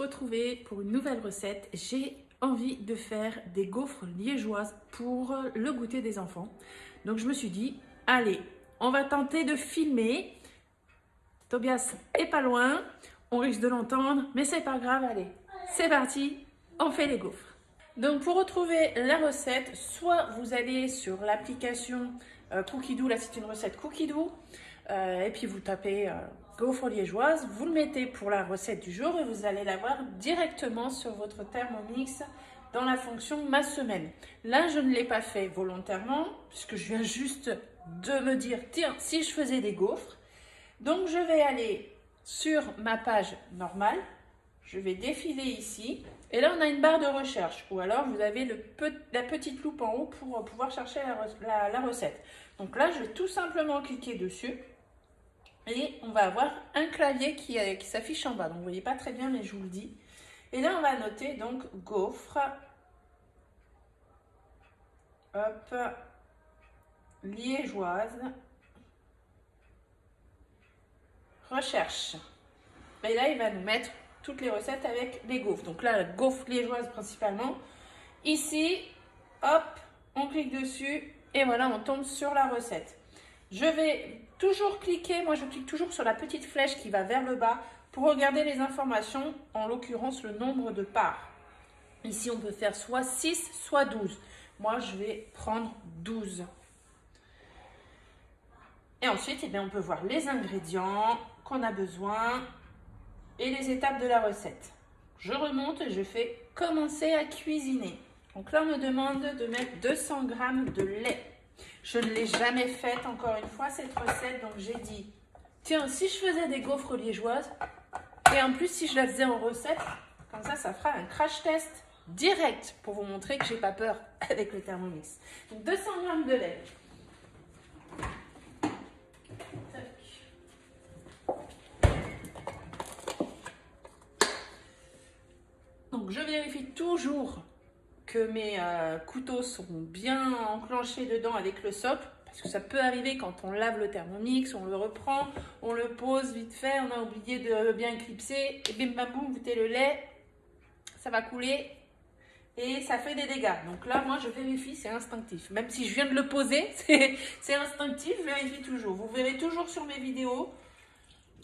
retrouver pour une nouvelle recette. J'ai envie de faire des gaufres liégeoises pour le goûter des enfants. Donc je me suis dit, allez, on va tenter de filmer. Tobias est pas loin, on risque de l'entendre, mais c'est pas grave, allez, c'est parti, on fait les gaufres. Donc pour retrouver la recette, soit vous allez sur l'application Cookidoo, là c'est une recette Cookidoo, et puis vous tapez gaufres liégeoises, vous le mettez pour la recette du jour et vous allez l'avoir directement sur votre Thermomix dans la fonction ma semaine. Là je ne l'ai pas fait volontairement puisque je viens juste de me dire tiens si je faisais des gaufres. Donc je vais aller sur ma page normale, je vais défiler ici et là on a une barre de recherche ou alors vous avez la petite loupe en haut pour pouvoir chercher la recette. Donc là je vais tout simplement cliquer dessus et on va avoir un clavier qui s'affiche en bas. Donc vous ne voyez pas très bien mais je vous le dis. Et là on va noter donc gaufres, hop, liégeoise, recherche. Et là il va nous mettre toutes les recettes avec les gaufres. Donc là la gaufre liégeoise principalement. Ici, hop, on clique dessus et voilà on tombe sur la recette. Je vais toujours cliquer, moi je clique toujours sur la petite flèche qui va vers le bas pour regarder les informations, en l'occurrence le nombre de parts. Ici on peut faire soit 6, soit 12. Moi je vais prendre 12. Et ensuite eh bien, on peut voir les ingrédients qu'on a besoin et les étapes de la recette. Je remonte et je fais commencer à cuisiner. Donc là on me demande de mettre 200 g de lait. Je ne l'ai jamais faite encore une fois cette recette, donc j'ai dit tiens si je faisais des gaufres liégeoises et en plus si je la faisais en recette, comme ça fera un crash test direct pour vous montrer que j'ai pas peur avec le Thermomix. Donc 200 g de lait. Donc je vérifie toujours que mes couteaux sont bien enclenchés dedans avec le socle, parce que ça peut arriver quand on lave le Thermomix, on le reprend, on le pose vite fait, on a oublié de bien clipser, et bim bam boum, goûtez le lait, ça va couler et ça fait des dégâts. Donc là, moi je vérifie, c'est instinctif. Même si je viens de le poser, c'est instinctif, je vérifie toujours. Vous verrez toujours sur mes vidéos,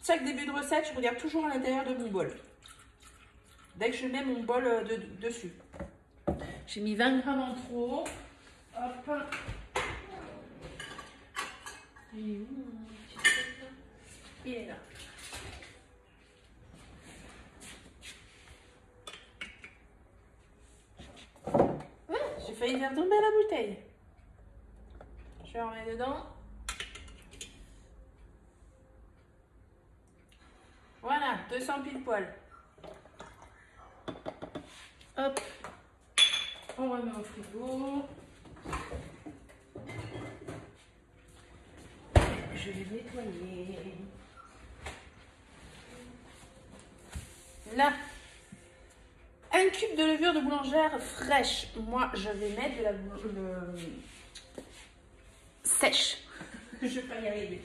chaque début de recette, je regarde toujours à l'intérieur de mon bol. Dès que je mets mon bol dessus. J'ai mis 20 g en trop. Hop. Il est là. J'ai failli faire tomber la bouteille. Je remets dedans. Voilà, 200 pile poil. Hop. On remet au frigo. Je vais nettoyer. Là, un cube de levure de boulangère fraîche. Moi, je vais mettre de la sèche. Je vais pas y arriver.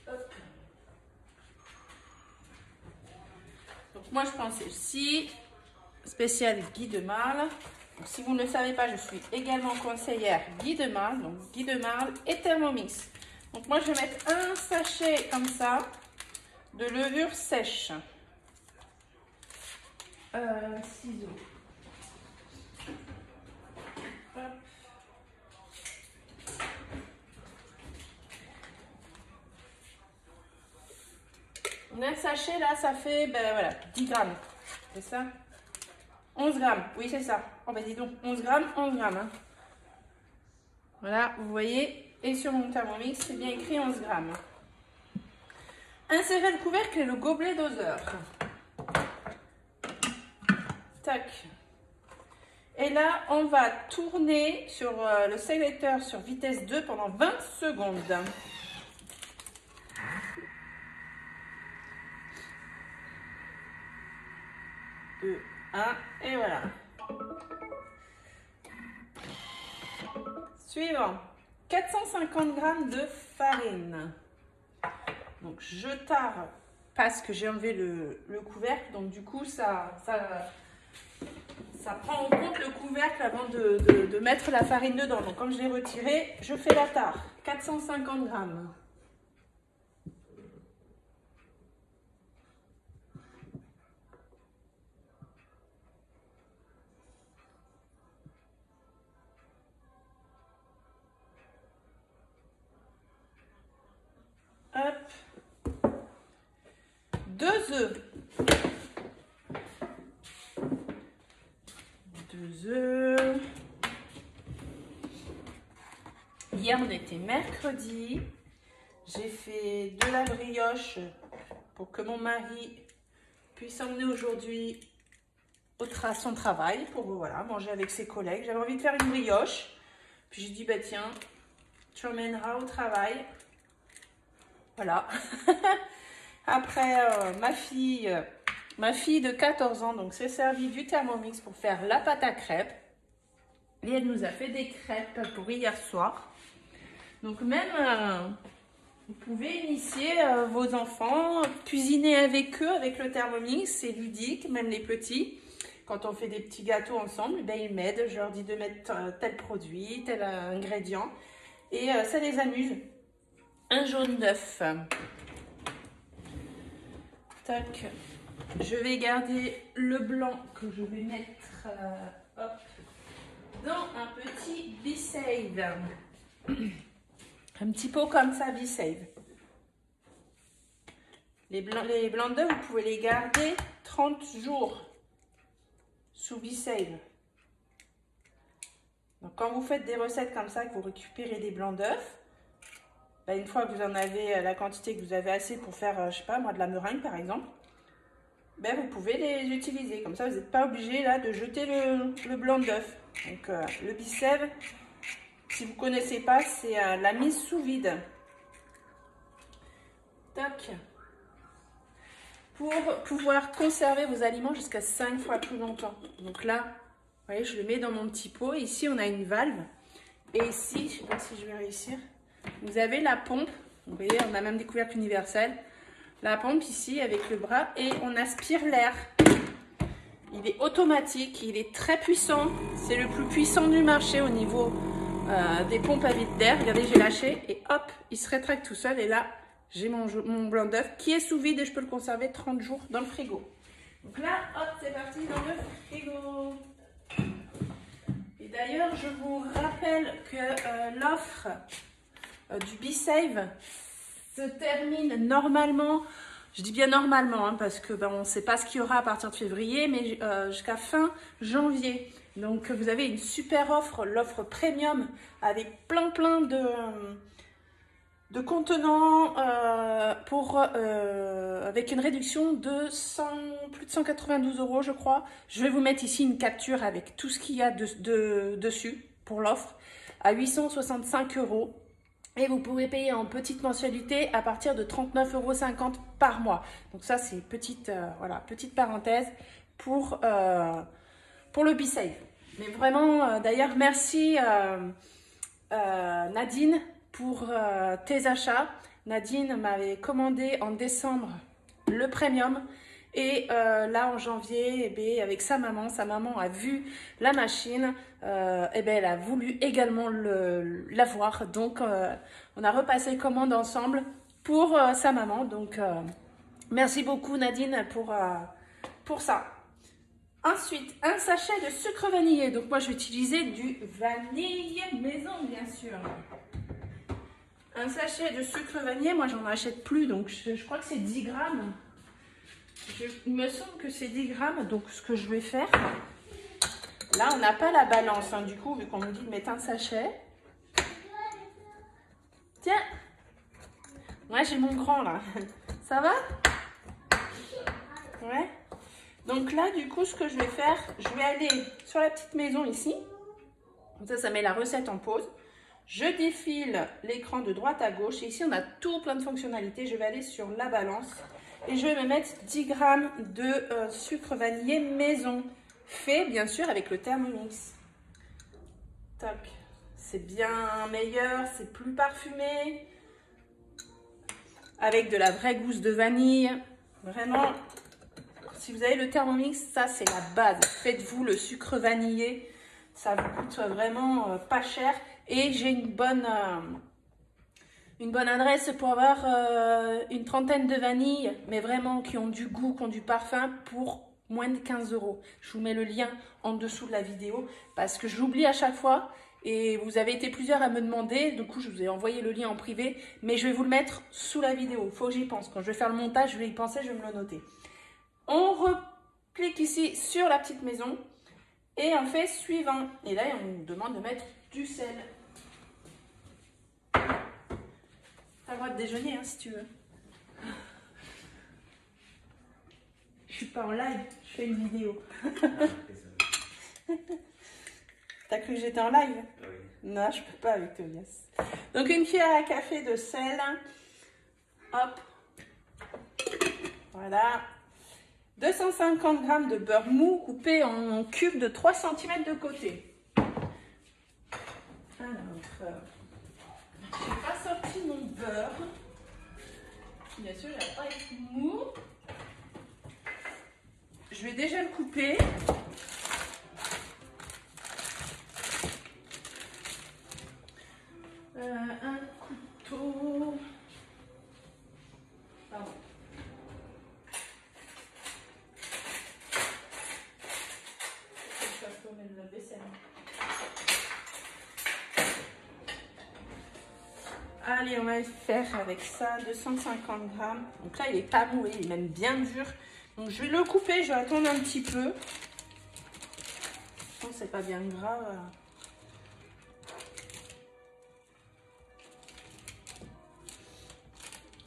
Hop. Donc moi, je prends celle-ci. Spécial Guy de Marle. Donc, si vous ne le savez pas, je suis également conseillère Guy de Marle. Donc Guy de Marle et Thermomix. Donc moi je vais mettre un sachet comme ça de levure sèche. Ciseaux. Hop. Un sachet là, ça fait ben, voilà, 10 grammes. C'est ça? 11 grammes, oui c'est ça. Oh ben dis donc, 11 grammes, 11 grammes. Hein. Voilà, vous voyez. Et sur mon Thermomix, c'est bien écrit 11 grammes. Insérez le couvercle et le gobelet doseur. Tac. Et là, on va tourner sur le sélecteur sur vitesse 2 pendant 20 secondes. 2, 1, et voilà. Suivant, 450 g de farine. Donc je tare parce que j'ai enlevé le couvercle. Donc du coup, ça prend en compte le couvercle avant de mettre la farine dedans. Donc comme je l'ai retiré, je fais la tare. 450 grammes. Hop. 2 œufs. 2 œufs. Hier, on était mercredi. J'ai fait de la brioche pour que mon mari puisse emmener aujourd'hui à son travail pour voilà, manger avec ses collègues. J'avais envie de faire une brioche. Puis j'ai dit, bah tiens, tu emmèneras au travail. Voilà. Après, ma fille de 14 ans, donc s'est servie du Thermomix pour faire la pâte à crêpes. Et elle nous a fait des crêpes pour hier soir. Donc même, vous pouvez initier vos enfants, cuisiner avec eux, avec le Thermomix, c'est ludique, même les petits. Quand on fait des petits gâteaux ensemble, ben, ils m'aident, je leur dis de mettre tel produit, tel ingrédient. Et ça les amuse. Un jaune d'œuf. Tac. Je vais garder le blanc que je vais mettre hop, dans un petit B-Save. Un petit pot comme ça, B-Save. Les blancs d'œufs, vous pouvez les garder 30 jours sous B-Save. Donc quand vous faites des recettes comme ça, que vous récupérez des blancs d'œufs, ben, une fois que vous en avez la quantité que vous avez assez pour faire, je sais pas moi, de la meringue par exemple, ben, vous pouvez les utiliser. Comme ça, vous n'êtes pas obligé là de jeter le blanc d'œuf. Donc le B-Save, si vous ne connaissez pas, c'est la mise sous vide. Tac. Pour pouvoir conserver vos aliments jusqu'à 5 fois plus longtemps. Donc là, vous voyez, je le mets dans mon petit pot. Ici, on a une valve. Et ici, je ne sais pas si je vais réussir, vous avez la pompe. Vous voyez, on a même des couvercles universels. La pompe ici avec le bras et on aspire l'air. Il est automatique, il est très puissant. C'est le plus puissant du marché au niveau des pompes à vide d'air. Regardez, j'ai lâché et hop, il se rétracte tout seul. Et là, j'ai mon blanc d'œuf qui est sous vide et je peux le conserver 30 jours dans le frigo. Donc là, hop, c'est parti dans le frigo. Et d'ailleurs, je vous rappelle que l'offre du B-Save se termine normalement, je dis bien normalement, hein, parce que ben, on ne sait pas ce qu'il y aura à partir de février, mais jusqu'à fin janvier. Donc vous avez une super offre, l'offre premium, avec plein de contenants avec une réduction de plus de 192 € je crois. Je vais vous mettre ici une capture avec tout ce qu'il y a dessus pour l'offre à 865 €. Et vous pouvez payer en petite mensualité à partir de 39,50 € par mois. Donc ça, c'est petite, voilà, petite parenthèse pour le B-Save. Mais vraiment, d'ailleurs, merci Nadine pour tes achats. Nadine m'avait commandé en décembre le premium. Et là, en janvier, eh bien, avec sa maman a vu la machine, eh bien, elle a voulu également l'avoir. Donc, on a repassé commande ensemble pour sa maman. Donc, merci beaucoup Nadine pour ça. Ensuite, un sachet de sucre vanillé. Donc, moi, je vais utiliser du vanille maison, bien sûr. Un sachet de sucre vanillé, moi, j'en achète plus. Donc, je crois que c'est 10 grammes. Il me semble que c'est 10 grammes, donc ce que je vais faire, là on n'a pas la balance, hein, du coup, vu qu'on nous dit de mettre un sachet. Tiens, moi j'ai mon grand là, ça va? Ouais. Donc là, du coup, ce que je vais faire, je vais aller sur la petite maison ici, comme ça met la recette en pause. Je défile l'écran de droite à gauche, et ici on a tout plein de fonctionnalités. Je vais aller sur la balance. Et je vais me mettre 10 grammes de sucre vanillé maison, fait bien sûr avec le Thermomix. Tac, c'est bien meilleur, c'est plus parfumé, avec de la vraie gousse de vanille. Vraiment, si vous avez le Thermomix, ça c'est la base. Faites-vous le sucre vanillé. Ça vous coûte vraiment pas cher. Et j'ai une bonne adresse pour avoir une trentaine de vanilles, mais vraiment qui ont du goût, qui ont du parfum pour moins de 15 €. Je vous mets le lien en dessous de la vidéo parce que j'oublie à chaque fois. Et vous avez été plusieurs à me demander, du coup je vous ai envoyé le lien en privé, mais je vais vous le mettre sous la vidéo. Il faut que j'y pense. Quand je vais faire le montage, je vais y penser, je vais me le noter. On reclique ici sur la petite maison et on fait suivant. Et là, on nous demande de mettre du sel. T'as le droit de déjeuner hein, si tu veux. Je suis pas en live, je fais une vidéo. T'as cru que j'étais en live? Oui. Non, je peux pas avec Tobias. Donc une cuillère à café de sel. Hop. Voilà. 250 g de beurre mou coupé en cubes de 3 cm de côté. Alors, j'ai pas sorti mon beurre. Bien sûr, il n'a pas été mou. Je vais déjà le couper. Un couteau. Pardon. Je vais tomber le vaisselle. Allez, on va faire avec ça 250 g. Donc là, il n'est pas mou, il est même bien dur. Donc je vais le couper, je vais attendre un petit peu. Je pense que c'est pas bien grave.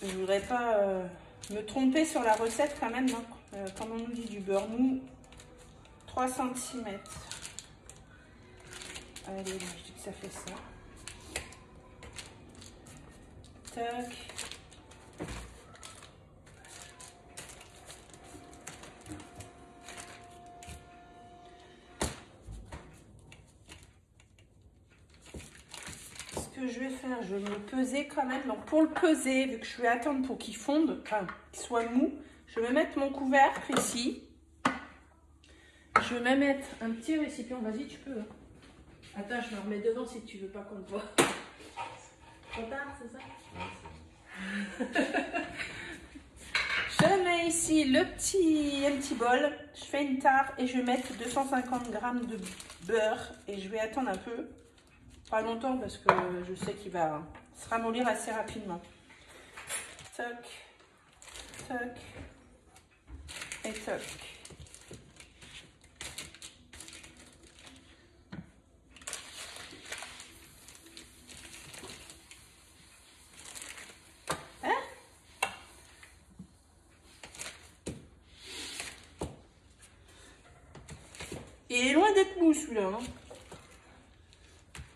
Je voudrais pas me tromper sur la recette quand même. Hein. Comme on nous dit du beurre mou, 3 cm. Allez, je dis que ça fait ça. Tac. Ce que je vais faire, je vais me le peser quand même. Donc pour le peser, vu que je vais attendre pour qu'il fonde, enfin qu'il soit mou, je vais mettre mon couvercle ici. Je vais même mettre un petit récipient. Vas-y, tu peux. Attends, je me remets devant si tu veux pas qu'on le voit. Trop tard, c'est ça? Je mets ici un petit bol. Je fais une tare et je vais mettre 250 g de beurre. Et je vais attendre un peu. Pas longtemps parce que je sais qu'il va se ramollir assez rapidement. Toc, toc et toc. Il est loin d'être mou celui-là. Hein.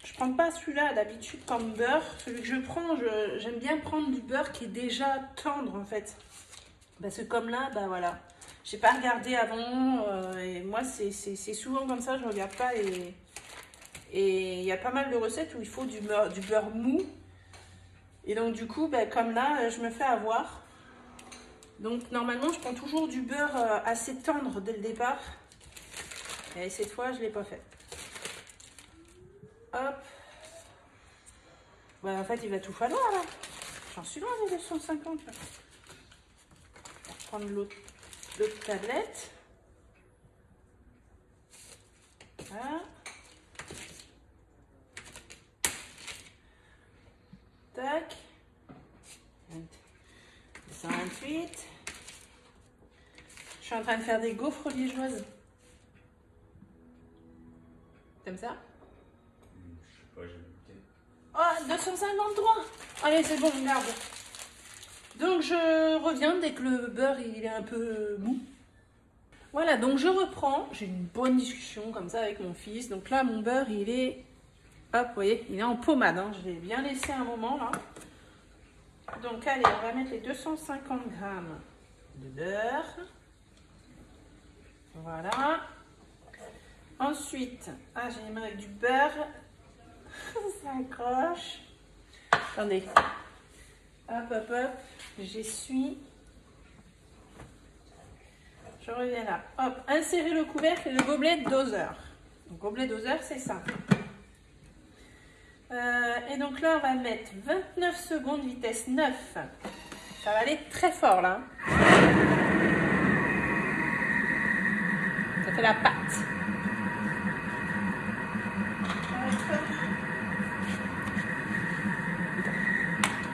Je prends pas celui-là d'habitude comme beurre. Celui que je prends, j'aime bien prendre du beurre qui est déjà tendre en fait. Parce que comme là, bah voilà. J'ai pas regardé avant. Et moi, c'est souvent comme ça, je regarde pas. Et il y a pas mal de recettes où il faut du beurre mou. Et donc du coup, bah, comme là, je me fais avoir. Donc normalement, je prends toujours du beurre assez tendre dès le départ. Et cette fois, je ne l'ai pas fait. Hop. Bah, en fait, il va tout falloir là. J'en suis loin des 250. Là. On va prendre l'autre tablette. Voilà. Tac. 128. Je suis en train de faire des gaufres liégeoises. Comme ça? Je sais pas, j'ai goûté. Oh, 253. Allez, c'est bon, on garde. Donc, je reviens dès que le beurre il est un peu mou. Voilà, donc je reprends. J'ai une bonne discussion comme ça avec mon fils. Donc là, mon beurre, il est... Hop, vous voyez, il est en pommade. Hein. Je l'ai bien laissé un moment, là. Donc, allez, on va mettre les 250 g de beurre. Voilà. Ensuite, j'ai avec du beurre. Ça accroche. Attendez. Hop, hop, hop. J'essuie. je reviens là. Hop, insérer le couvercle et le gobelet doseur. Le gobelet doseur, c'est ça. Et donc là, on va mettre 29 secondes, vitesse 9. Ça va aller très fort là. Ça fait la pâte.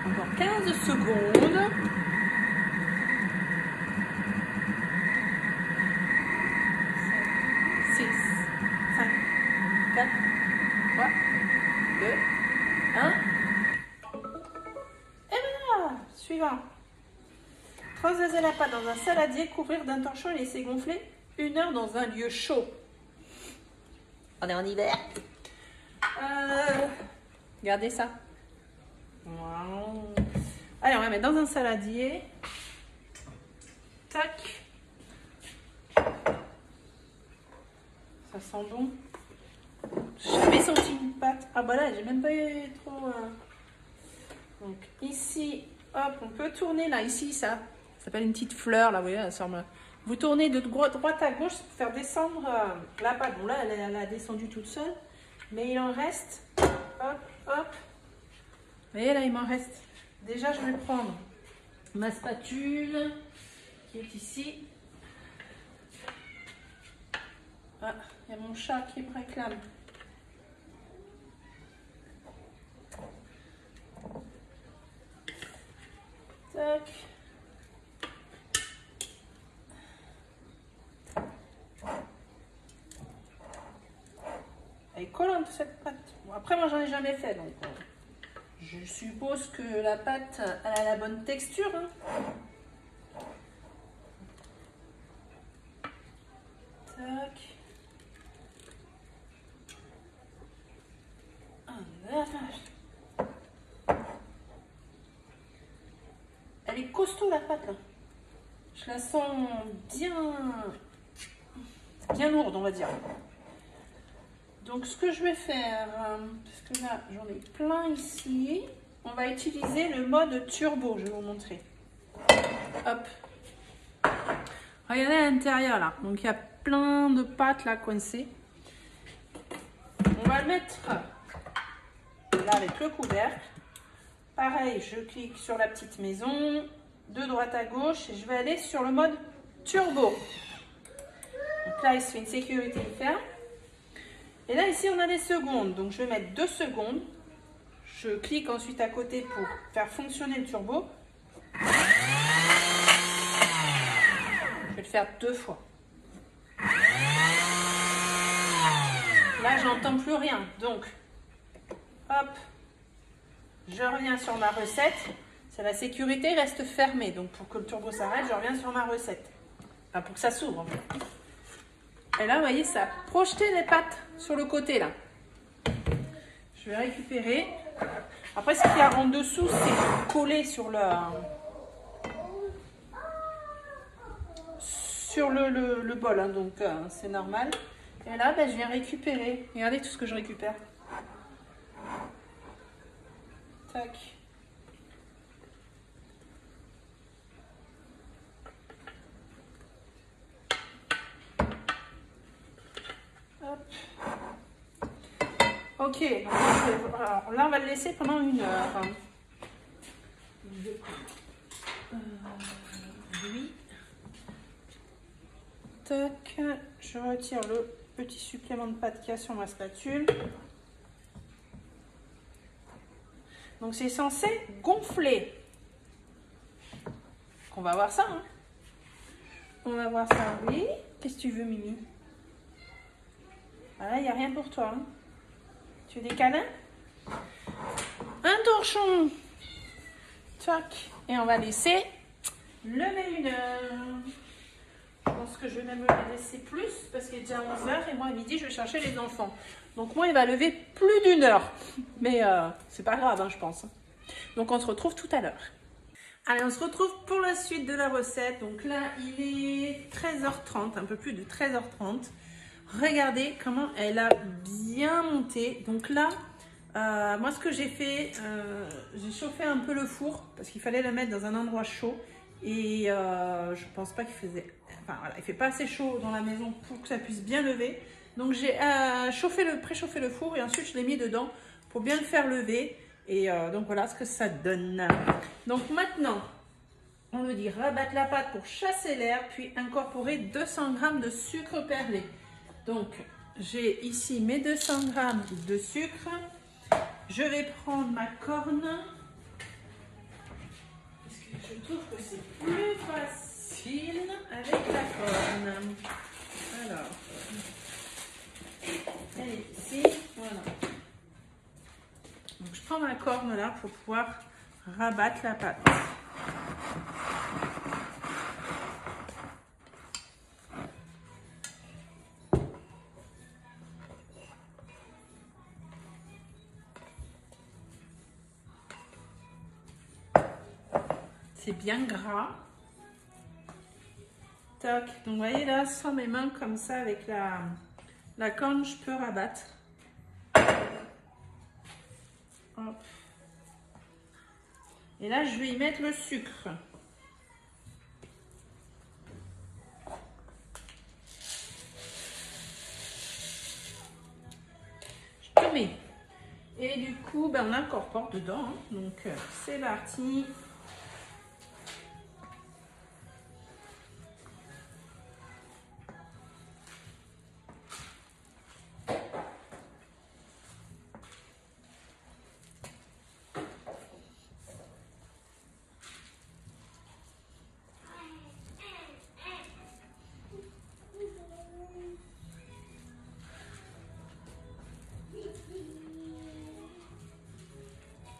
Encore 15 secondes. 6, 5, 4, 3, 2, 1. Et voilà, suivant. Transvaser la pâte dans un saladier, couvrir d'un torchon et laisser gonfler 1 heure dans un lieu chaud. On est en hiver. Regardez ça. Wow. Allez, on va mettre dans un saladier. Tac. Ça sent bon. J'ai jamais senti une pâte. Ah bah là, j'ai même pas eu trop... Donc ici, hop, on peut tourner là. Ici, ça s'appelle une petite fleur. Là, vous voyez, elle semble... Vous tournez de droite à gauche pour faire descendre la pâte. Bon là, elle a descendu toute seule. Mais il en reste. Hop, hop. Vous voyez, là, il m'en reste. Déjà, je vais prendre ma spatule qui est ici. Ah, il y a mon chat qui me réclame. Tac. Elle est collante cette pâte. Bon, après, moi, j'en ai jamais fait, donc je suppose que la pâte elle a la bonne texture. Hein. Tac. Elle est costaud la pâte là. Je la sens bien lourde, on va dire. Donc ce que je vais faire, parce que là j'en ai plein ici, on va utiliser le mode turbo, je vais vous montrer. Hop. Regardez à l'intérieur là, donc il y a plein de pâtes là coincées. On va le mettre là avec le couvercle. Pareil, je clique sur la petite maison, de droite à gauche et je vais aller sur le mode turbo. Donc là il se fait une sécurité ferme. Et là, ici, on a les secondes. Donc, je vais mettre 2 secondes. Je clique ensuite à côté pour faire fonctionner le turbo. Je vais le faire 2 fois. Là, j'entends plus rien. Donc, hop, je reviens sur ma recette. C'est la sécurité reste fermée. Donc, pour que le turbo s'arrête, je reviens sur ma recette. Enfin, pour que ça s'ouvre, en fait. Et là, vous voyez, ça a projeté les pâtes sur le côté, là. Je vais récupérer. Après, ce qu'il y a en dessous, c'est collé sur le bol, hein, donc c'est normal. Et là, ben, je viens récupérer. Regardez tout ce que je récupère. Tac. Ok, alors là on va le laisser pendant 1 heure. Oui. Tac, je retire le petit supplément de pâte qu'il y a sur ma spatule. Donc c'est censé gonfler. On va voir ça. Hein. On va voir ça, oui. Qu'est-ce que tu veux, Mimi? Ah là, il n'y a rien pour toi. Hein. Tu veux des câlins? Un torchon. Tac. Et on va laisser lever 1 heure. Je pense que je vais même le laisser plus parce qu'il est déjà 11 h et moi à midi je vais chercher les enfants. Donc moi il va lever plus d'1 heure. Mais c'est pas grave hein, je pense. Donc on se retrouve tout à l'heure. Allez, on se retrouve pour la suite de la recette. Donc là il est 13h30, un peu plus de 13h30. Regardez comment elle a bien monté. Donc là, moi ce que j'ai fait, j'ai chauffé un peu le four parce qu'il fallait le mettre dans un endroit chaud. Et je pense pas qu'il faisait enfin voilà, il fait pas assez chaud dans la maison pour que ça puisse bien lever. Donc j'ai préchauffé le four et ensuite je l'ai mis dedans pour bien le faire lever. Et donc voilà ce que ça donne. Donc maintenant, on nous dit rabattre la pâte pour chasser l'air, puis incorporer 200 g de sucre perlé. Donc j'ai ici mes 200 g de sucre. Je vais prendre ma corne. Parce que je trouve que c'est plus facile avec la corne. Alors, elle est ici. Voilà. Donc je prends ma corne là pour pouvoir rabattre la pâte. C'est bien gras. Toc. Donc vous voyez là, sans mes mains comme ça, avec la corne, je peux rabattre. Hop. Et là, je vais y mettre le sucre. Je te mets. Et du coup, ben, on incorpore dedans. Hein. Donc, c'est parti.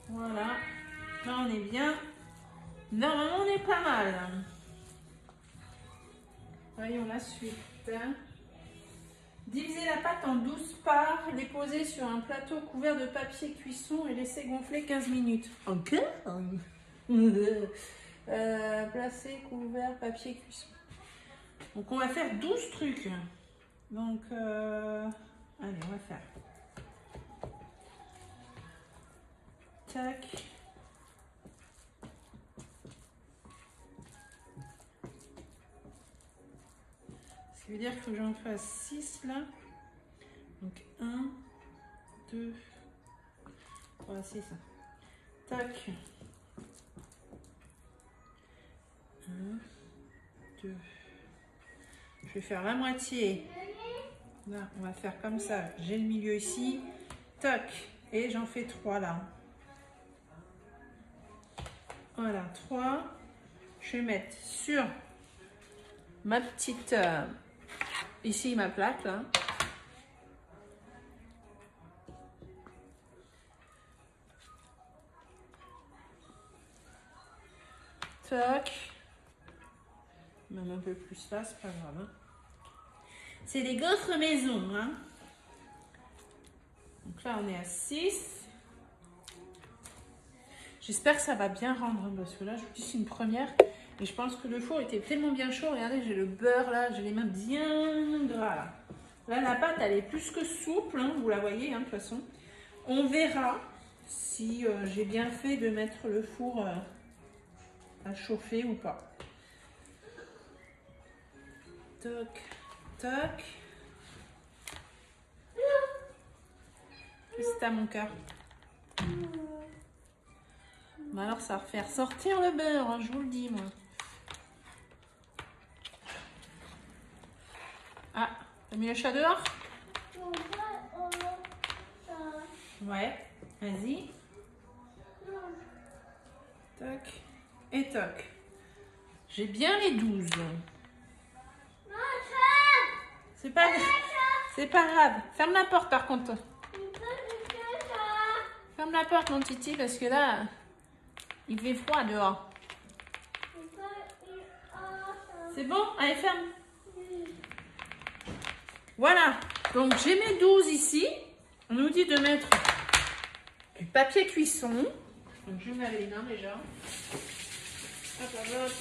Voilà, là on est bien. Normalement on est pas mal. Voyons la suite. Diviser la pâte en 12 parts, les poser sur un plateau couvert de papier cuisson et laisser gonfler 15 minutes. Ok. Placer, couvert, papier cuisson. Donc on va faire 12 trucs. Donc, allez, on va faire. Tac. Ce qui veut dire qu'il faut que j'en fasse 6 là. Donc 1, 2, 3, 6. Tac. 1, 2. Je vais faire la moitié. Là, on va faire comme ça. J'ai le milieu ici. Tac. Et j'en fais 3 là. Voilà, 3. Je vais mettre sur ma petite... ici, ma plaque, là. Tac. Même un peu plus là, c'est pas grave. Hein. C'est des gaufres maison. Hein. Donc là, on est à 6. J'espère que ça va bien rendre, parce que là, je vous dis, c'est une première. Et je pense que le four était tellement bien chaud. Regardez, j'ai le beurre là, j'ai les mains bien gras là. Là, la pâte, elle est plus que souple, hein, vous la voyez, hein, de toute façon. On verra si j'ai bien fait de mettre le four à chauffer ou pas. Toc, toc. Qu'est-ce que t'as, mon cœur? Bah alors, ça va faire sortir le beurre, hein, je vous le dis, moi. Ah, t'as mis le chat dehors? Ouais, vas-y. Toc et toc. J'ai bien les 12. C'est pas grave. C'est pas grave. Ferme la porte par contre. Ferme la porte mon titi parce que là, il fait froid dehors. C'est bon? Allez, ferme. Voilà. Donc j'ai mes 12 ici. On nous dit de mettre du papier cuisson. Donc je vais me laver les mains déjà. Hop, hop, hop.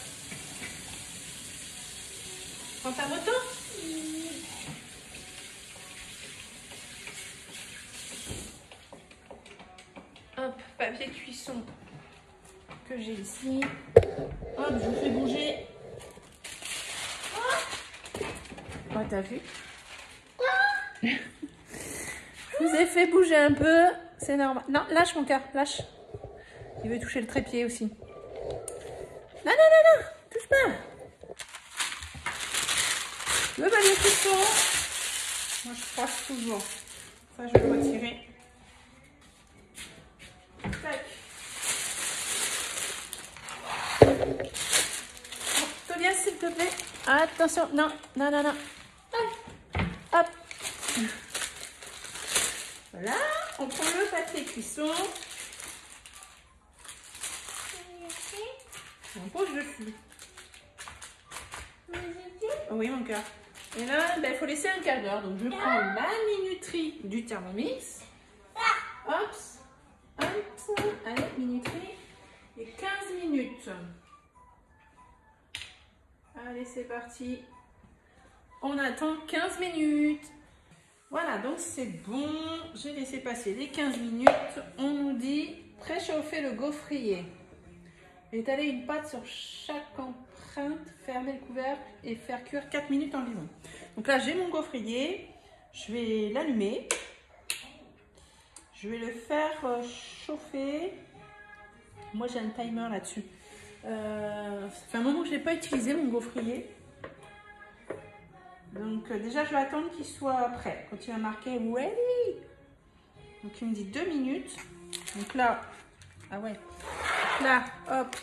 Prends ta moto. Hop, papier cuisson que j'ai ici. Hop, je vous fais bouger. Hop. Ouais, t'as vu? Je vous ai fait bouger un peu. C'est normal. Non, lâche mon cœur, lâche. Il veut toucher le trépied aussi. Non, non, non, non. Touche pas. Le balai fiston. Moi, je froisse toujours. Ça, je vais le retirer. Tac. Tobias, s'il te plaît. Attention. Non, non, non, non. Hop. Voilà. On prend le papier cuisson. On pose dessus. Oui, mon cœur. Et là, il faut laisser un quart d'heure. Donc, je prends la minuterie du Thermomix. Hop. Hop. Allez, minuterie. Et 15 minutes. Allez, c'est parti. On attend 15 minutes. Voilà, donc c'est bon. J'ai laissé passer les 15 minutes. On nous dit préchauffer le gaufrier. Étaler une pâte sur chaque empreinte, fermer le couvercle et faire cuire 4 minutes environ. Donc là, j'ai mon gaufrier. Je vais l'allumer. Je vais le faire chauffer. Moi, j'ai un timer là-dessus. Ça fait un moment que je n'ai pas utilisé mon gaufrier. Donc déjà, je vais attendre qu'il soit prêt. Quand il va marquer ready. Donc il me dit 2 minutes. Donc là, ah ouais. Donc là, hop.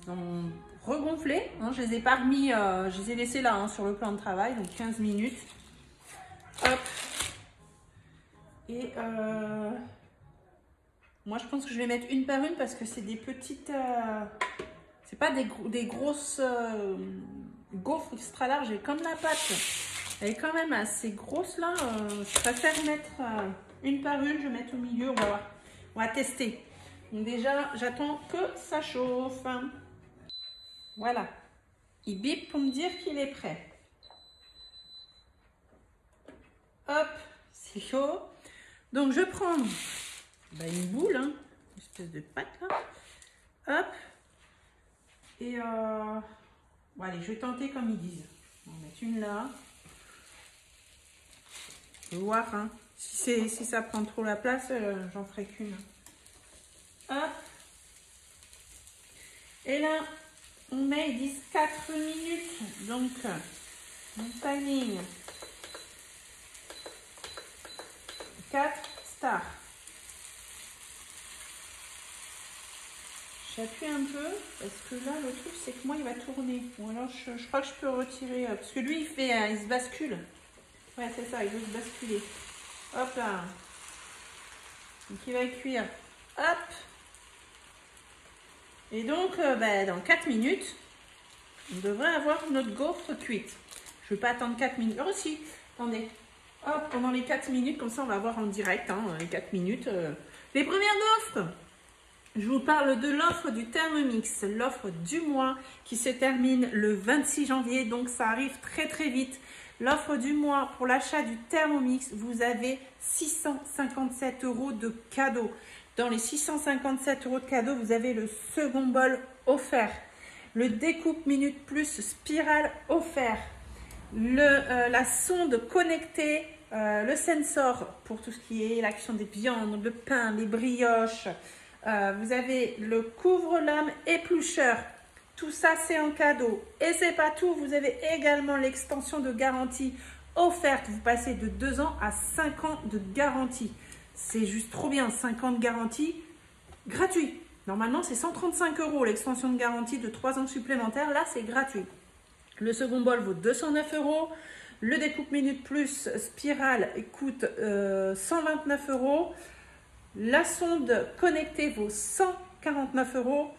Ils ont regonflé. Hein, je les ai pas remis, je les ai laissés là hein, sur le plan de travail. Donc 15 minutes. Hop. Et moi, je pense que je vais mettre une par une parce que c'est des petites... c'est pas des grosses gaufres extra larges. Et comme la pâte, elle est quand même assez grosse là, je préfère mettre une par une. Je vais mettre au milieu, on va tester. Donc déjà, j'attends que ça chauffe. Voilà. Il bip pour me dire qu'il est prêt. Hop, c'est chaud. Donc je prends une boule, hein, une espèce de pâte là. Hop. Et bon, allez, je vais tenter comme ils disent. On va mettre une là. Je vais voir, hein. Si ça prend trop la place, j'en ferai qu'une. Hop. Et là, on met, ils disent 4 minutes. Donc, mon timing. 4 stars. J'appuie un peu parce que là le truc c'est que moi il va tourner. Ou alors je crois que je peux retirer parce que lui il se bascule. Ouais c'est ça, il veut se basculer. Hop là. Donc il va cuire. Hop. Et donc dans 4 minutes, on devrait avoir notre gaufre cuite. Je ne vais pas attendre 4 minutes. Oh si, attendez. Hop, pendant les 4 minutes, comme ça on va voir en direct, hein, les 4 minutes. Les premières offres. Je vous parle de l'offre du Thermomix, l'offre du mois qui se termine le 26 janvier, donc ça arrive très très vite. L'offre du mois pour l'achat du Thermomix, vous avez 657 € de cadeaux. Dans les 657 € de cadeaux, vous avez le second bol offert, le découpe minute plus spirale offert, la sonde connectée, le sensor pour tout ce qui est l'action des viandes, le pain, les brioches. Vous avez le couvre-lame éplucheur. Tout ça, c'est en cadeau. Et c'est pas tout. Vous avez également l'extension de garantie offerte. Vous passez de 2 ans à 5 ans de garantie. C'est juste trop bien. 5 ans de garantie gratuit. Normalement, c'est 135 € l'extension de garantie de 3 ans supplémentaires. Là, c'est gratuit. Le second bol vaut 209 €. Le découpe minute plus spirale coûte 129 €. La sonde connectée vaut 149 €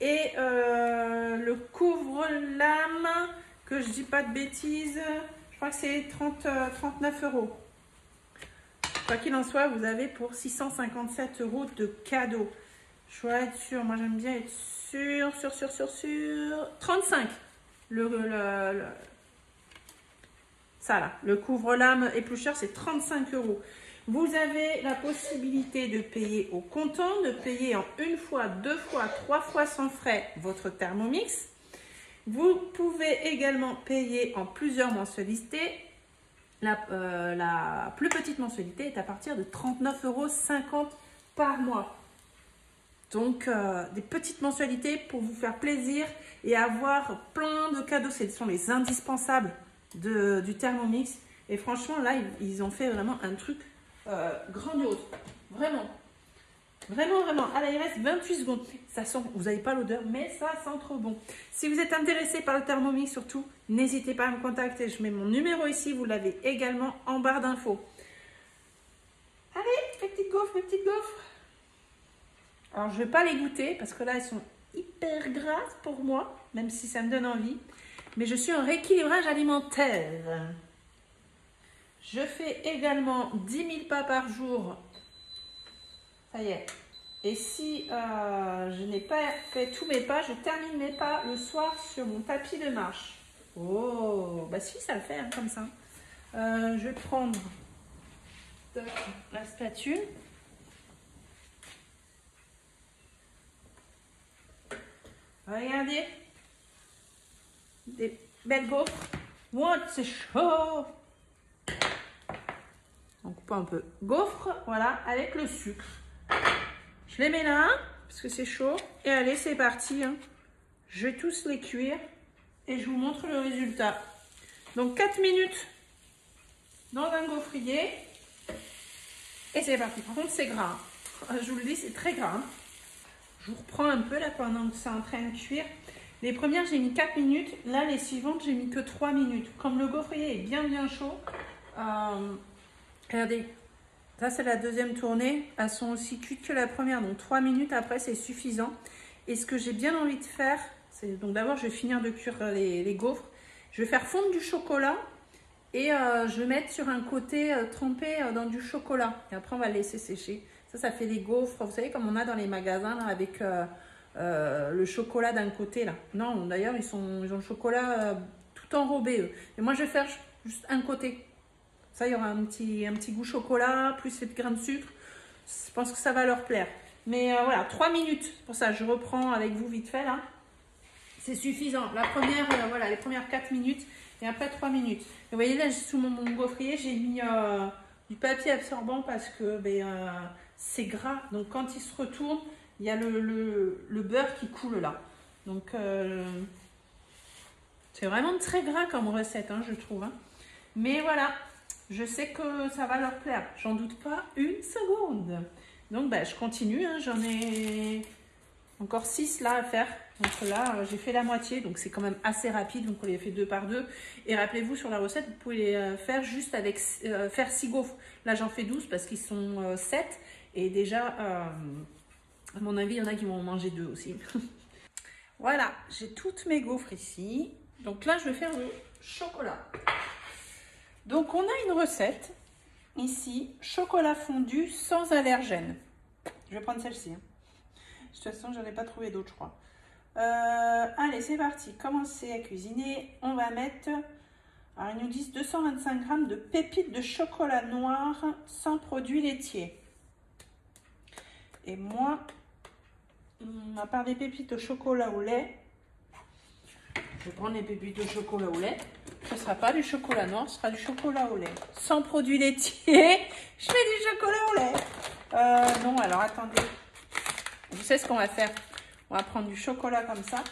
et le couvre-lame, que je dis pas de bêtises, je crois que c'est 39 €. Quoi qu'il en soit, vous avez pour 657 € de cadeaux. Je dois être sûre, moi j'aime bien être sûre. 35. Ça là, le couvre-lame éplucheur, c'est 35 €. Vous avez la possibilité de payer au comptant, de payer en 1 fois, 2 fois, 3 fois sans frais votre Thermomix. Vous pouvez également payer en plusieurs mensualités. La plus petite mensualité est à partir de 39,50 € par mois. Donc, des petites mensualités pour vous faire plaisir et avoir plein de cadeaux. Ce sont les indispensables du Thermomix. Et franchement, là, ils ont fait vraiment un truc grandiose. Vraiment. Vraiment, vraiment. Allez, il reste 28 secondes. Ça sent, vous n'avez pas l'odeur, mais ça sent trop bon. Si vous êtes intéressé par le Thermomix, surtout, n'hésitez pas à me contacter. Je mets mon numéro ici. Vous l'avez également en barre d'infos. Allez, mes petites gaufres, mes petites gaufres. Alors, je ne vais pas les goûter parce que là, elles sont hyper grasses pour moi, même si ça me donne envie. Mais je suis en rééquilibrage alimentaire. Je fais également 10 000 pas par jour. Ça y est. Et si je n'ai pas fait tous mes pas, je termine mes pas le soir sur mon tapis de marche. Oh, bah si, ça le fait hein, comme ça. Je vais prendre la spatule. Regardez, des belles gaufres. Wow, c'est chaud. On coupe un peu. Gaufres, voilà, avec le sucre. Je les mets là, parce que c'est chaud. Et allez, c'est parti. Hein. Je vais tous les cuire et je vous montre le résultat. Donc 4 minutes dans un gaufrier. Et c'est parti. Par contre, c'est gras. Je vous le dis, c'est très gras. Je vous reprends un peu là pendant que c'est en train de cuire. Les premières, j'ai mis 4 minutes. Là, les suivantes, j'ai mis que 3 minutes. Comme le gaufrier est bien chaud, regardez, ça c'est la deuxième tournée. Elles sont aussi cuites que la première. Donc 3 minutes après, c'est suffisant. Et ce que j'ai bien envie de faire, c'est donc d'abord, je vais finir de cuire les gaufres. Je vais faire fondre du chocolat. Et je vais mettre sur un côté trempé dans du chocolat. Et après, on va le laisser sécher. Ça fait des gaufres, vous savez, comme on a dans les magasins, là, avec le chocolat d'un côté. Là. Non, d'ailleurs, ils ont le chocolat tout enrobé, eux. Et moi, je vais faire juste un côté. Ça, il y aura un petit goût chocolat, plus les grains de sucre. Je pense que ça va leur plaire. Mais voilà, 3 minutes. Pour ça, je reprends avec vous vite fait, là. C'est suffisant. La première, voilà, les premières 4 minutes. Et après 3 minutes. Et vous voyez là, sous mon gaufrier, j'ai mis du papier absorbant parce que c'est gras. Donc quand il se retourne, il y a le beurre qui coule là. Donc c'est vraiment très gras comme recette, hein, je trouve. Hein. Mais voilà, je sais que ça va leur plaire. J'en doute pas une seconde. Donc je continue. Hein, j'en ai encore 6 là à faire. Donc là, j'ai fait la moitié, donc c'est quand même assez rapide. Donc on les fait 2 par 2. Et rappelez-vous, sur la recette, vous pouvez les faire juste avec faire 6 gaufres. Là, j'en fais 12 parce qu'ils sont 7. Et déjà, à mon avis, il y en a qui vont en manger 2 aussi. Voilà, j'ai toutes mes gaufres ici. Donc là, je vais faire le chocolat. Donc on a une recette ici, chocolat fondu sans allergène. Je vais prendre celle-ci. Hein. De toute façon, je n'en ai pas trouvé d'autres, je crois. Allez, c'est parti. Commencez à cuisiner. On va mettre, alors ils nous disent 225 g de pépites de chocolat noir sans produits laitiers. Et moi, à part des pépites au chocolat au lait, je vais prendre les pépites au chocolat au lait. Ce ne sera pas du chocolat noir, ce sera du chocolat au lait. Sans produits laitiers, je fais du chocolat au lait. Non, alors attendez. Vous savez ce qu'on va faire? On va prendre du chocolat comme ça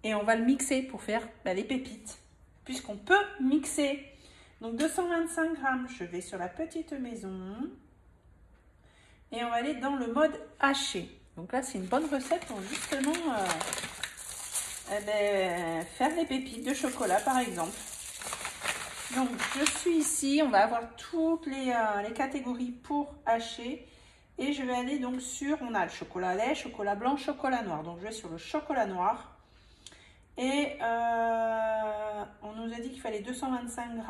et on va le mixer pour faire les pépites. Puisqu'on peut mixer. Donc 225 g, je vais sur la petite maison. Et on va aller dans le mode haché. Donc là, c'est une bonne recette pour justement faire des pépites de chocolat, par exemple. Donc, je suis ici. On va avoir toutes les catégories pour hacher. Et je vais aller donc sur, on a le chocolat lait, chocolat blanc, chocolat noir. Donc, je vais sur le chocolat noir. Et on nous a dit qu'il fallait 225 g.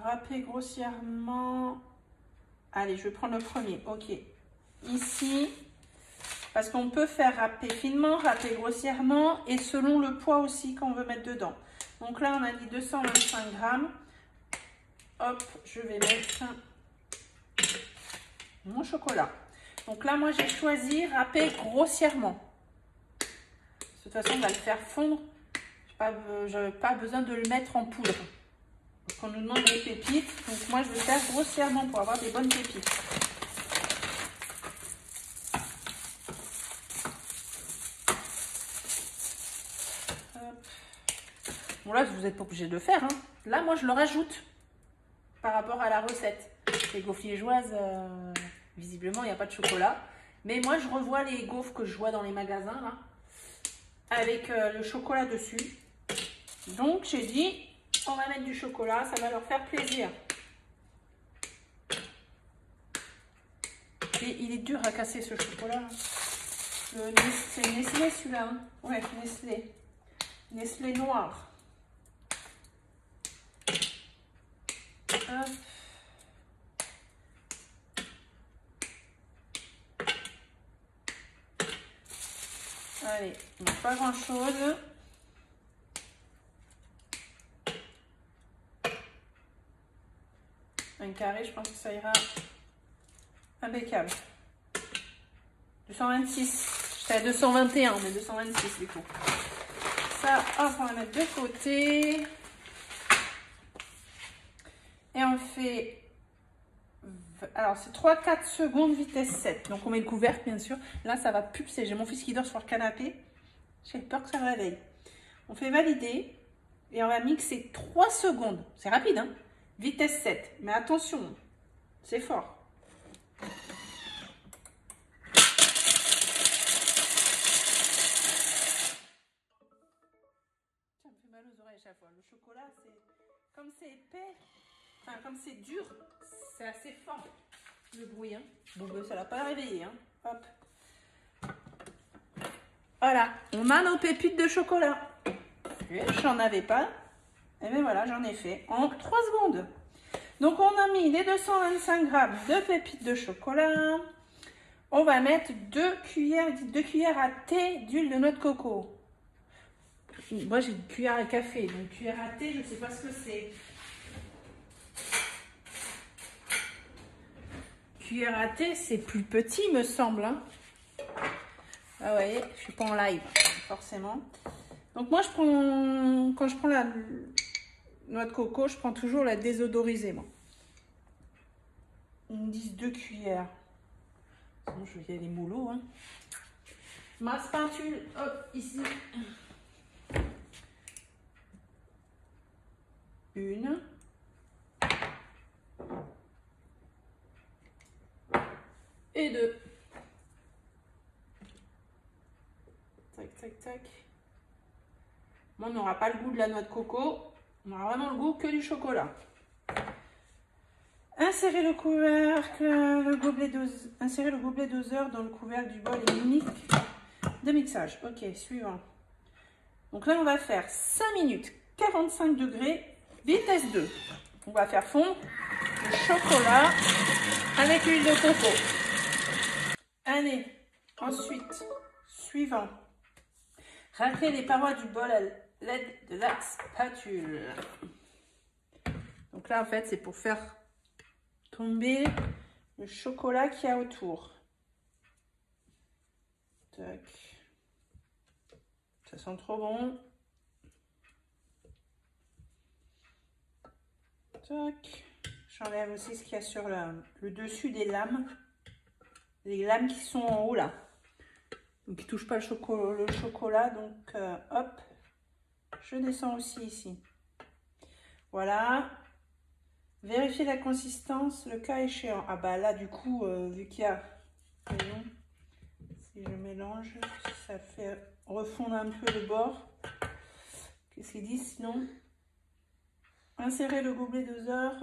Râper grossièrement. Allez, je vais prendre le premier. Ok. Ici, parce qu'on peut faire râper finement, râper grossièrement et selon le poids aussi qu'on veut mettre dedans. Donc là, on a dit 225 g. Hop, je vais mettre mon chocolat. Donc là, moi, j'ai choisi râper grossièrement. toute façon, on va le faire fondre. Je n'ai pas besoin de le mettre en poudre. Parce qu'on nous demande des pépites. Donc moi, je vais faire grossièrement pour avoir des bonnes pépites. Hop. Bon là, vous n'êtes pas obligé de le faire. Hein. Là, moi, je le rajoute par rapport à la recette. Les gaufres liégeoises, visiblement, il n'y a pas de chocolat. Mais moi, je revois les gaufres que je vois dans les magasins, là, avec le chocolat dessus. Donc, j'ai dit, on va mettre du chocolat, ça va leur faire plaisir. Et il est dur à casser, ce chocolat. C'est Nestlé, celui-là. Hein. Ouais, Nestlé. Nestlé noir. Hop. Allez, pas grand chose. Un carré, je pense que ça ira impeccable. 226. J'étais à 221, mais 226 du coup. Ça, hop, on va mettre de côté. Et on fait... Alors, c'est 3-4 secondes, vitesse 7. Donc, on met le couvercle, bien sûr. Là, ça va pulser. J'ai mon fils qui dort sur le canapé. J'ai peur que ça le réveille. On fait valider. Et on va mixer 3 secondes. C'est rapide, hein? Vitesse 7. Mais attention, c'est fort. Ça me fait mal aux oreilles à chaque fois. Le chocolat, c'est... Comme c'est épais, enfin, comme c'est dur, c'est assez fort. Le bruit, hein. Bon, ben, ça l'a pas réveillé, hein. Hop. Voilà, on a nos pépites de chocolat. J'en avais pas. Et bien voilà, j'en ai fait en 3 secondes. Donc, on a mis les 225 grammes de pépites de chocolat. On va mettre 2 cuillères à thé d'huile de noix de coco. Moi, j'ai une cuillère à café. Donc, cuillère à thé, je ne sais pas ce que c'est. Cuillère à thé, c'est plus petit, me semble. Hein. Ah ouais, je suis pas en live, forcément. Donc moi, quand je prends la noix de coco, je prends toujours la désodorisée, moi. Ils me disent 2 cuillères. Sinon, je vais y aller mollo, hein. Ma spatule, hop, ici. 1. Et 2. Tac, tac, tac. Moi, on n'aura pas le goût de la noix de coco. On aura vraiment le goût que du chocolat. Insérez le couvercle, insérez le gobelet doseur dans le couvercle du bol unique de mixage. Ok, suivant. Donc là, on va faire 5 minutes, 45 degrés, vitesse 2. On va faire fondre le chocolat avec l'huile de coco. Allez, ensuite, suivant. Raclez les parois du bol à l'aide de la spatule. Donc là, en fait, c'est pour faire tomber le chocolat qu'il y a autour. Tac. Ça sent trop bon. Tac. J'enlève aussi ce qu'il y a sur le dessus des lames. Les lames qui sont en haut là. Donc qui ne touchent pas le chocolat. Donc hop. Je descends aussi ici. Voilà. Vérifiez la consistance, le cas échéant. Ah bah là, du coup, vu qu'il y a... Si je mélange, ça fait refondre un peu le bord. Qu'est-ce qu'ils disent sinon? Insérez le gobelet doseur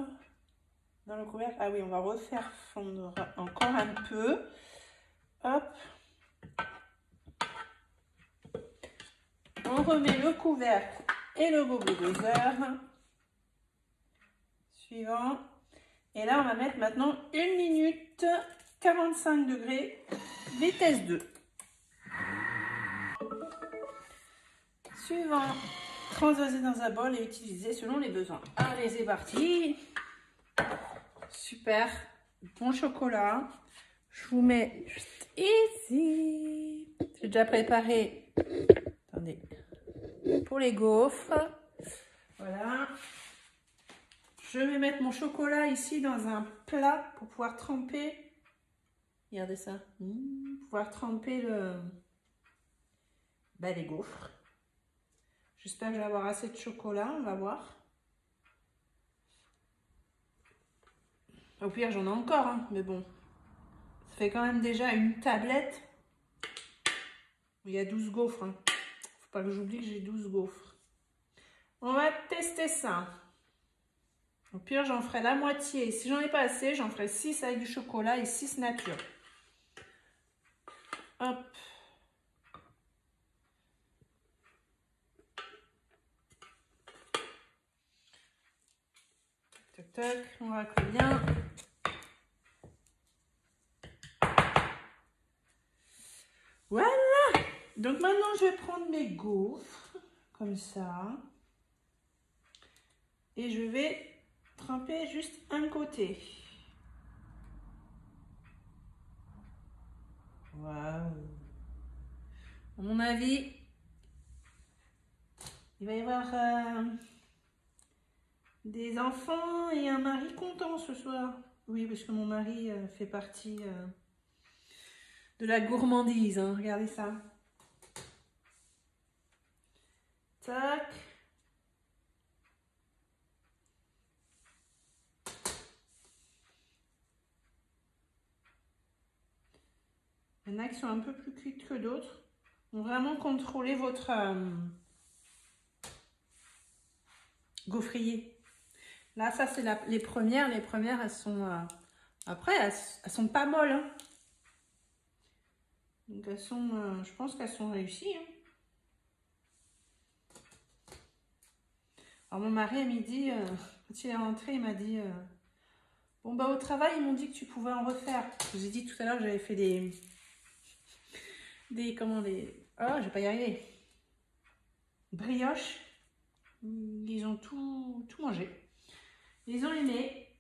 dans le couvercle. Ah oui, on va refaire fondre encore un peu. Hop. On remet le couvercle et le gobelet doseur. Suivant. Et là, on va mettre maintenant 1 minute 45 degrés, vitesse 2. Suivant. Transvaser dans un bol et utiliser selon les besoins. Allez, c'est parti. Super. Bon chocolat. Je vous mets juste ici. J'ai déjà préparé. Attendez. Pour les gaufres. Voilà. Je vais mettre mon chocolat ici dans un plat pour pouvoir tremper. Regardez ça. Pouvoir tremper les gaufres. J'espère que je vais avoir assez de chocolat. On va voir. Au pire, j'en ai encore, hein, mais bon. Ça fait quand même déjà une tablette. Il y a 12 gaufres. Hein. Faut pas que j'oublie que j'ai 12 gaufres. On va tester ça. Au pire, j'en ferai la moitié. Si j'en ai pas assez, j'en ferai 6 avec du chocolat et 6 nature. Hop. Tac, tac. On va bien. Voilà. Donc maintenant, je vais prendre mes gaufres. Comme ça. Et je vais tremper juste un côté. Waouh. À mon avis, il va y avoir des enfants et un mari content ce soir. Oui, parce que mon mari fait partie de la gourmandise. Hein. Regardez ça. Tac. Il y en a qui sont un peu plus cuites que d'autres. Donc vraiment contrôlez votre gaufrier. Là, ça c'est les premières. Les premières, elles sont... après, elles sont pas molles. Hein. Donc elles sont... je pense qu'elles sont réussies. Hein. Alors mon mari à midi, quand il est rentré, il m'a dit... bon bah au travail, ils m'ont dit que tu pouvais en refaire. Je vous ai dit tout à l'heure que j'avais fait des... Oh, je vais pas y arriver. Brioches. Ils ont tout mangé. Ils ont aimé.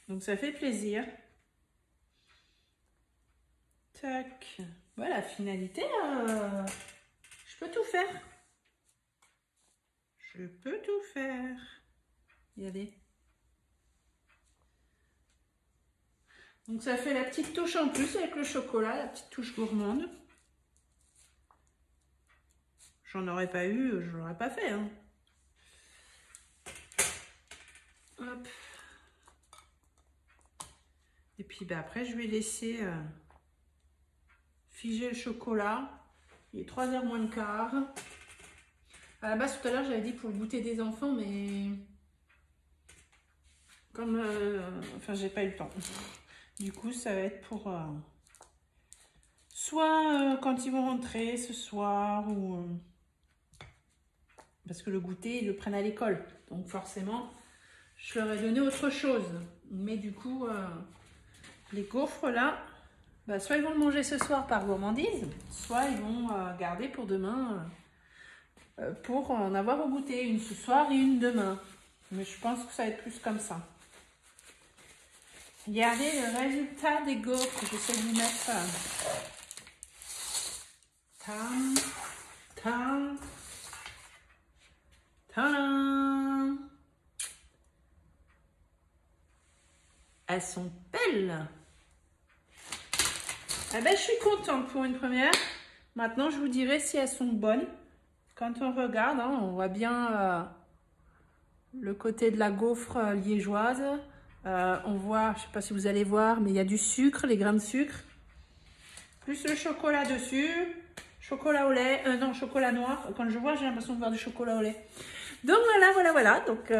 Donc ça fait plaisir. Tac. Voilà, finalité. Je peux tout faire. Je peux tout faire. Regardez. Donc ça fait la petite touche en plus avec le chocolat, la petite touche gourmande. J'en aurais pas eu, je l'aurais pas fait. Hein. Hop. Et puis bah, après je vais laisser figer le chocolat. Il est 3h moins le quart. À la base tout à l'heure j'avais dit pour le goûter des enfants, mais comme enfin j'ai pas eu le temps. Du coup, ça va être pour soit quand ils vont rentrer ce soir ou parce que le goûter, ils le prennent à l'école. Donc forcément, je leur ai donné autre chose. Mais du coup, les gaufres là, bah, soit ils vont le manger ce soir par gourmandise, soit ils vont garder pour demain pour en avoir au goûter. Une ce soir et une demain. Mais je pense que ça va être plus comme ça. Regardez le résultat des gaufres. J'essaie de lui mettre tam, tam, tam. Elles sont belles. Eh ben, je suis contente pour une première. Maintenant, je vous dirai si elles sont bonnes. Quand on regarde, hein, on voit bien le côté de la gaufre liégeoise. On voit, je ne sais pas si vous allez voir, mais il y a du sucre, les grains de sucre. Plus le chocolat dessus. Chocolat au lait. Non, chocolat noir. Quand je vois, j'ai l'impression de voir du chocolat au lait. Donc voilà. Donc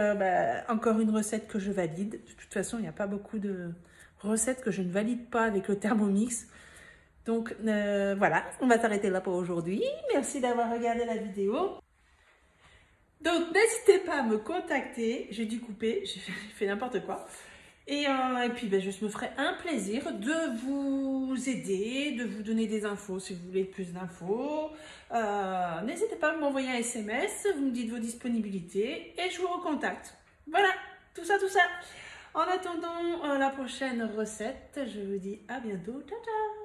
encore une recette que je valide. De toute façon, il n'y a pas beaucoup de recettes que je ne valide pas avec le Thermomix. Donc voilà, on va s'arrêter là pour aujourd'hui. Merci d'avoir regardé la vidéo. Donc n'hésitez pas à me contacter. J'ai dû couper, j'ai fait n'importe quoi. Et puis je me ferai un plaisir de vous aider, de vous donner des infos si vous voulez plus d'infos. N'hésitez pas à m'envoyer un SMS, vous me dites vos disponibilités et je vous recontacte. Voilà, tout ça. En attendant la prochaine recette, je vous dis à bientôt. Ciao, ciao.